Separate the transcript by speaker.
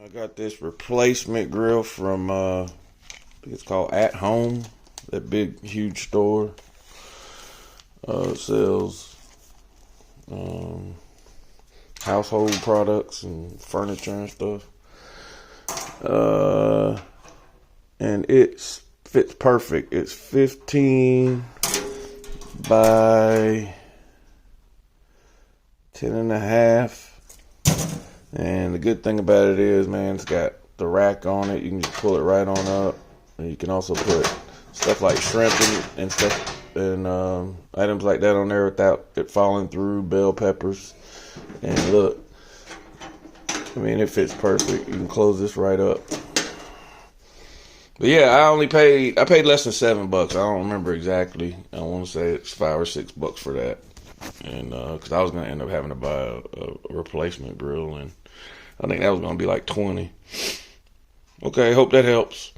Speaker 1: I got this replacement grill from I think it's called At Home, that big huge store. Sells household products and furniture and stuff. And it fits perfect. It's 15 by 10 and a half. And the good thing about it is, man, it's got the rack on it. You can just pull it right on up. And you can also put stuff like shrimp and stuff and items like that on there without it falling through. Bell peppers. And look, I mean, it fits perfect. You can close this right up. But yeah, I paid less than $7. I don't remember exactly. I want to say it's $5 or $6 for that. And because I was gonna end up having to buy a replacement grill, and I think that was gonna be like 20. Okay, hope that helps.